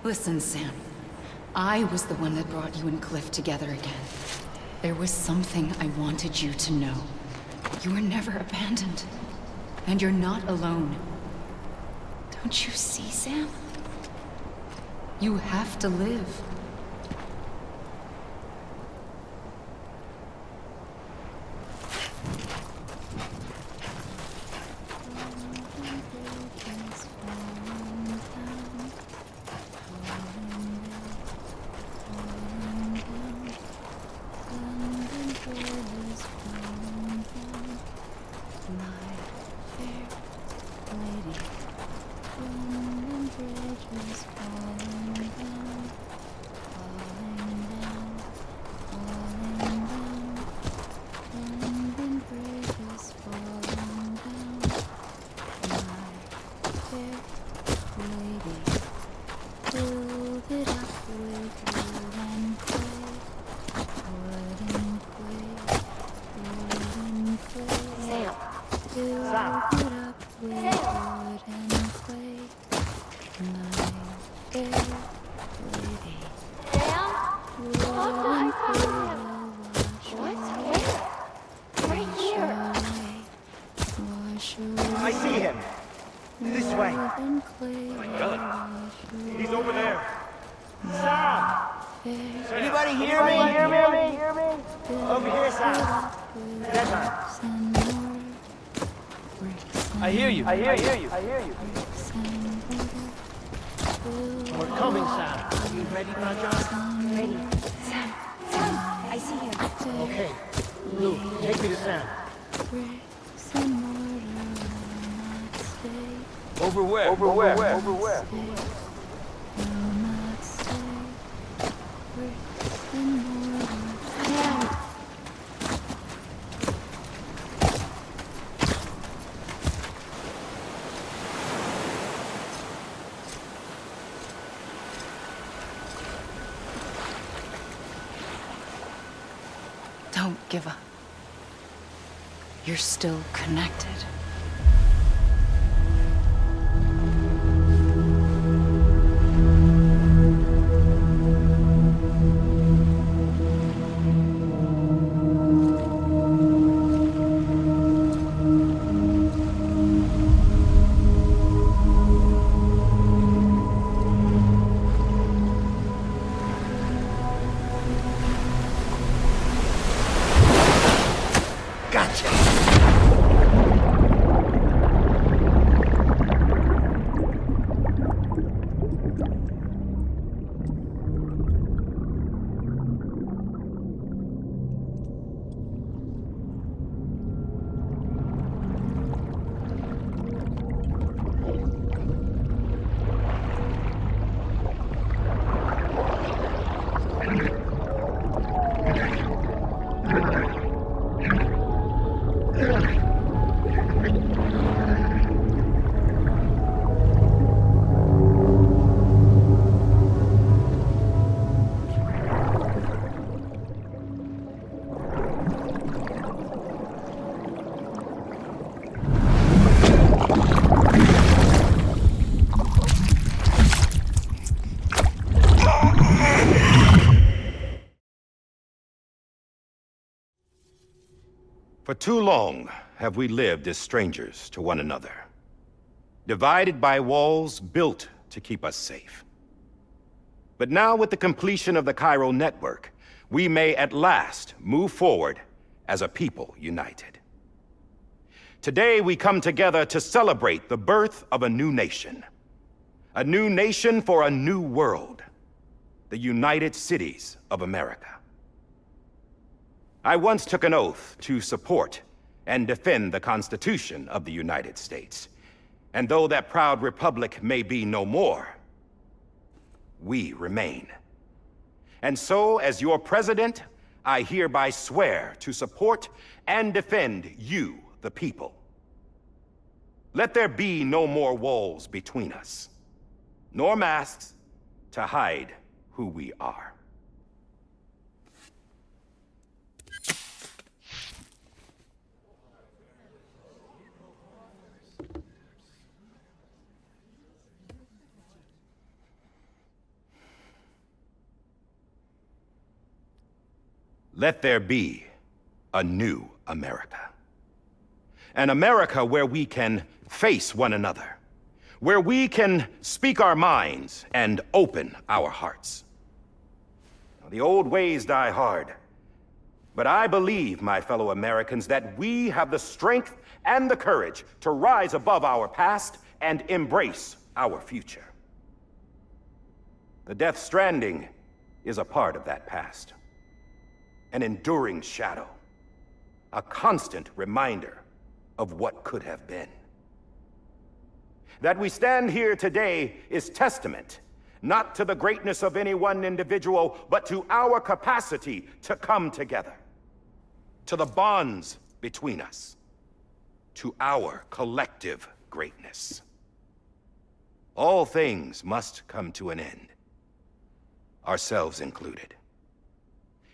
Listen, Sam. I was the one that brought you and Cliff together again. There was something I wanted you to know. You were never abandoned. And you're not alone. Don't you see, Sam? You have to live. I see him. This way. My gun. He's over there. Sam! Anybody hear me? Over here, Sam. That man. I hear you. We're coming, Sam. Are you ready, Raja? Ready. Sam, I see him. Okay. Lou, take me to Sam. Over where? Don't give up. You're still connected. For too long have we lived as strangers to one another, divided by walls built to keep us safe. But now, with the completion of the Chiral network, we may at last move forward as a people united. Today we come together to celebrate the birth of a new nation for a new world, the United Cities of America. I once took an oath to support and defend the Constitution of the United States. And though that proud republic may be no more, we remain. And so, as your president, I hereby swear to support and defend you, the people. Let there be no more walls between us, nor masks to hide who we are. let there be a new America. An America where we can face one another, where we can speak our minds and open our hearts. Now, the old ways die hard, but I believe, my fellow Americans, that we have the strength and the courage to rise above our past and embrace our future. The Death Stranding is a part of that past. An enduring shadow. A constant reminder of what could have been. That we stand here today is testament, not to the greatness of any one individual, but to our capacity to come together. To the bonds between us. To our collective greatness. All things must come to an end, ourselves included.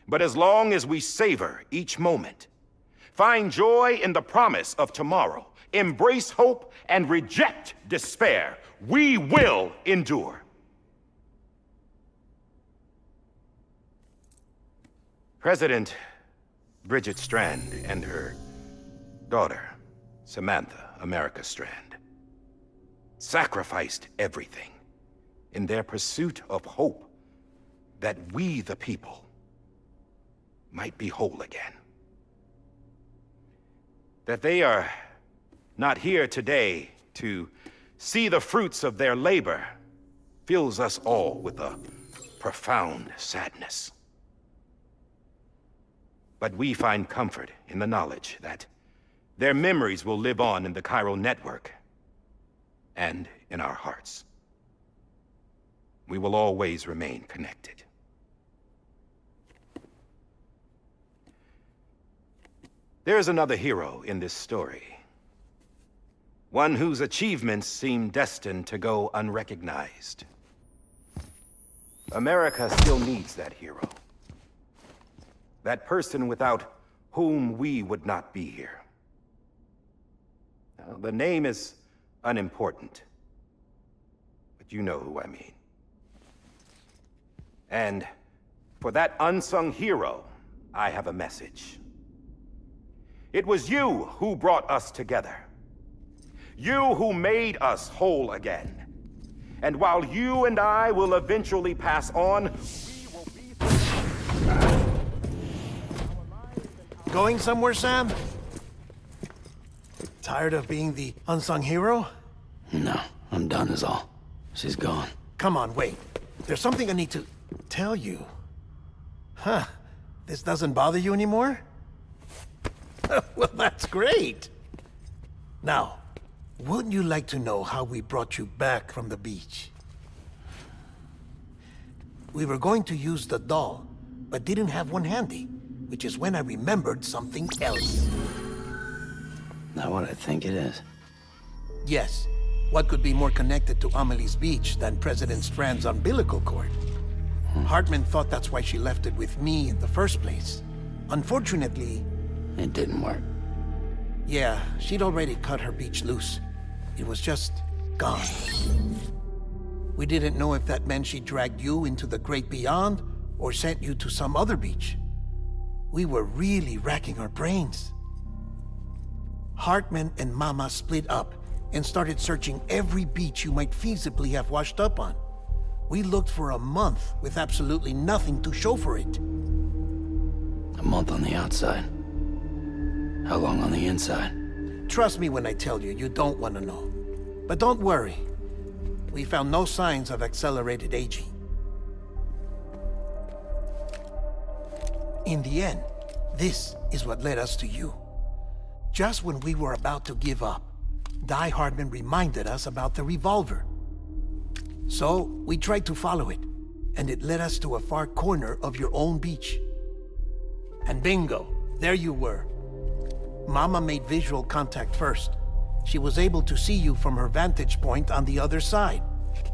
But as long as we savor each moment, find joy in the promise of tomorrow, embrace hope, and reject despair, we will endure. President Bridget Strand and her daughter, Samantha America Strand, sacrificed everything in their pursuit of hope that we, the people, might be whole again. That they are not here today to see the fruits of their labor fills us all with a profound sadness. But we find comfort in the knowledge that their memories will live on in the chiral network and in our hearts. We will always remain connected. There's another hero in this story. One whose achievements seem destined to go unrecognized. America still needs that hero. That person without whom we would not be here. Now, the name is unimportant, but you know who I mean. And for that unsung hero, I have a message. It was you who brought us together. You who made us whole again. And while you and I will eventually pass on, we will be... Going somewhere, Sam? Tired of being the unsung hero? No, I'm done is all. She's gone. Come on, wait. There's something I need to tell you. Huh. This doesn't bother you anymore? Well, that's great. Now, wouldn't you like to know how we brought you back from the beach? We were going to use the doll, but didn't have one handy, which is when I remembered something else. Not what I think it is. Yes. What could be more connected to Amelie's beach than President Strand's umbilical cord? Hartman thought that's why she left it with me in the first place. Unfortunately... It didn't work. Yeah, she'd already cut her beach loose. It was just gone. We didn't know if that meant she dragged you into the great beyond or sent you to some other beach. We were really racking our brains. Hartman and Mama split up and started searching every beach you might feasibly have washed up on. We looked for a month with absolutely nothing to show for it. A month on the outside. How long on the inside? Trust me when I tell you, you don't want to know. But don't worry. We found no signs of accelerated aging. In the end, this is what led us to you. Just when we were about to give up, Die-Hardman reminded us about the revolver. So, we tried to follow it, and it led us to a far corner of your own beach. And bingo, there you were. Mama made visual contact first. She was able to see you from her vantage point on the other side.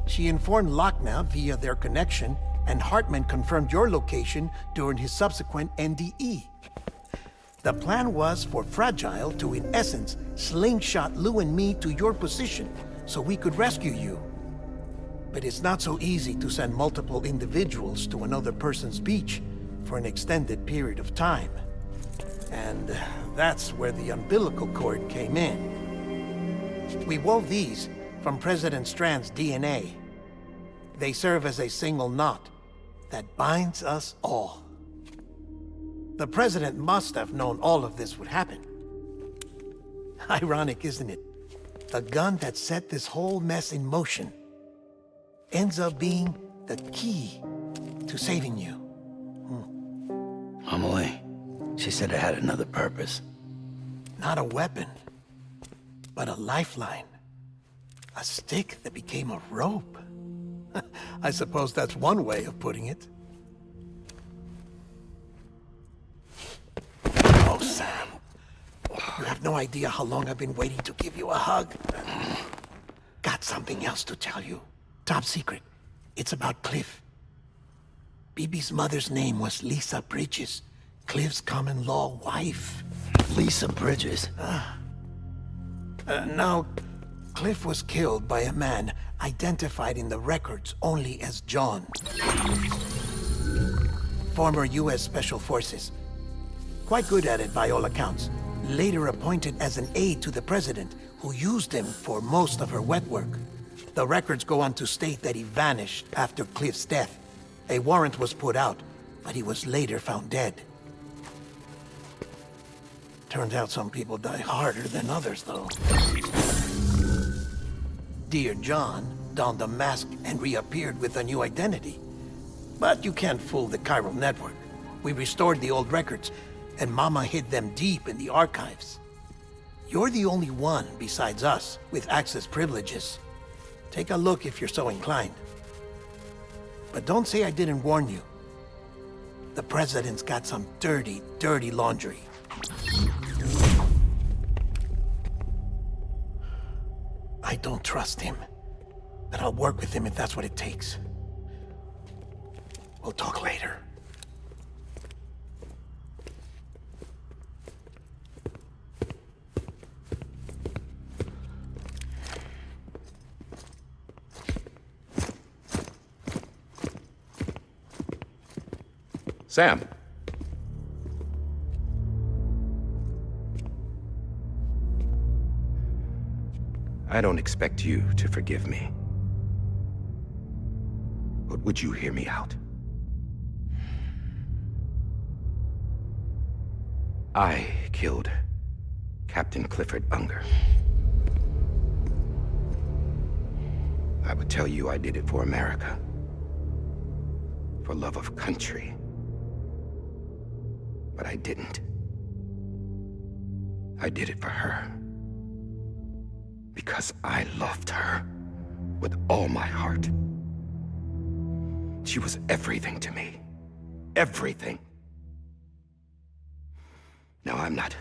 She informed Lochna via their connection, and Hartman confirmed your location during his subsequent NDE. The plan was for Fragile to, in essence, slingshot Lou and me to your position so we could rescue you. But it's not so easy to send multiple individuals to another person's beach for an extended period of time. And that's where the umbilical cord came in. We wove these from President Strand's DNA. They serve as a single knot that binds us all. The President must have known all of this would happen. Ironic, isn't it? The gun that set this whole mess in motion ends up being the key to saving you. Amelie, she said it had another purpose. Not a weapon, but a lifeline. A stick that became a rope. I suppose that's one way of putting it. Oh, Sam. You have no idea how long I've been waiting to give you a hug. Got something else to tell you. Top secret. It's about Cliff. Bibi's mother's name was Lisa Bridges, Cliff's common-law wife. Lisa Bridges? Now, Cliff was killed by a man identified in the records only as John. Former U.S. Special Forces. Quite good at it by all accounts. Later appointed as an aide to the president, who used him for most of her wet work. The records go on to state that he vanished after Cliff's death. A warrant was put out, but he was later found dead. Turns out some people die harder than others, though. Dear John donned a mask and reappeared with a new identity. But you can't fool the chiral network. We restored the old records, and Mama hid them deep in the archives. You're the only one besides us with access privileges. Take a look if you're so inclined. But don't say I didn't warn you. The president's got some dirty, dirty laundry. I don't trust him, but I'll work with him if that's what it takes. We'll talk later. Sam. I don't expect you to forgive me. But would you hear me out? I killed Captain Clifford Unger. I would tell you I did it for America. For love of country. But I didn't. I did it for her. Because I loved her with all my heart. She was everything to me. Everything. Now, I'm not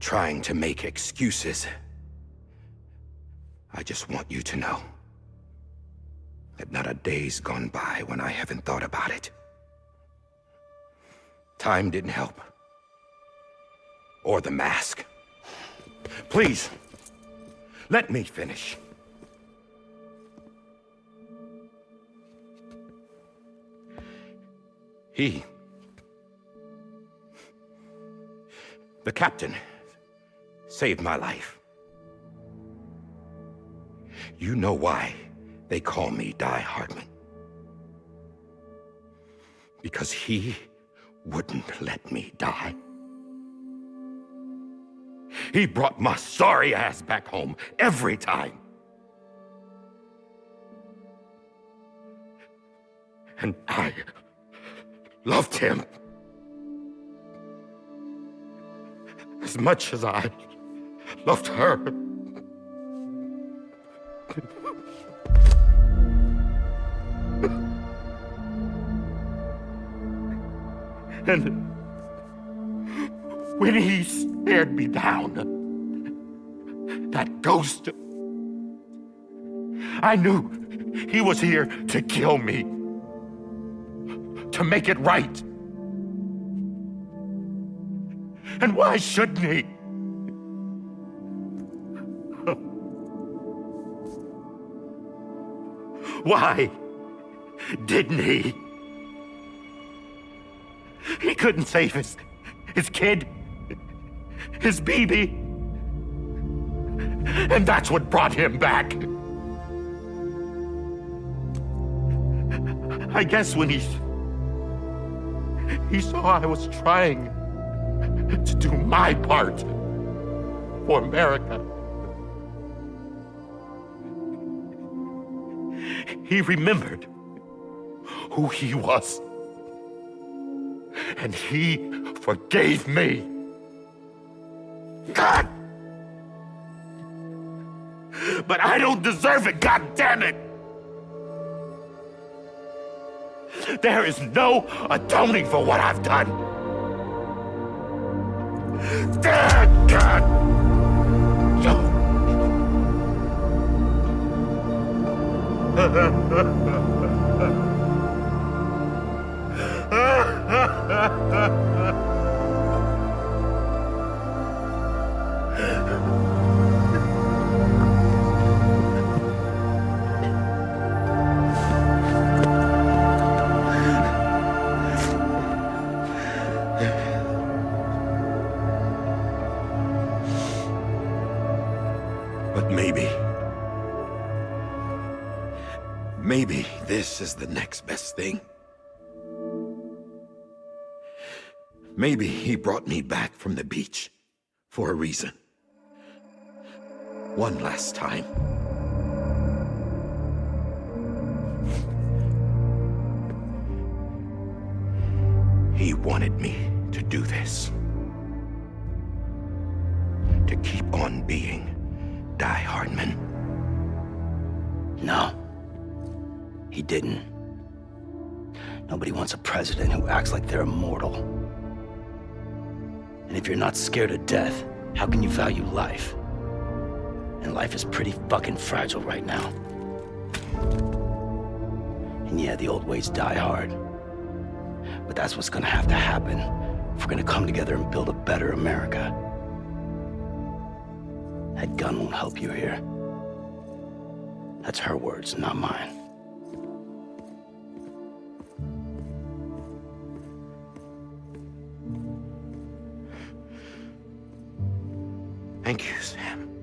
trying to make excuses. I just want you to know that not a day's gone by when I haven't thought about it. Time didn't help. Or the mask. Please, let me finish. The captain, saved my life. You know why they call me Die-Hardman. Because he wouldn't let me die. He brought my sorry ass back home every time. And I loved him as much as I loved her. And when he stared me down, that ghost, I knew he was here to kill me, to make it right. And why shouldn't he? Why didn't he? He couldn't save his kid, his baby. And that's what brought him back. I guess when he saw I was trying to do my part for America, he remembered who he was. And he forgave me. God! But I don't deserve it, God damn it! There is no atoning for what I've done. God! But maybe this is the next best thing. Maybe he brought me back from the beach for a reason. One last time. He wanted me to do this. To keep on being Die-Hardman. No. He didn't. Nobody wants a president who acts like they're immortal. And if you're not scared of death, how can you value life? And life is pretty fucking fragile right now. And yeah, the old ways die hard. But that's what's gonna have to happen if we're gonna come together and build a better America. That gun won't help you here. That's her words, not mine. Thank you, Sam.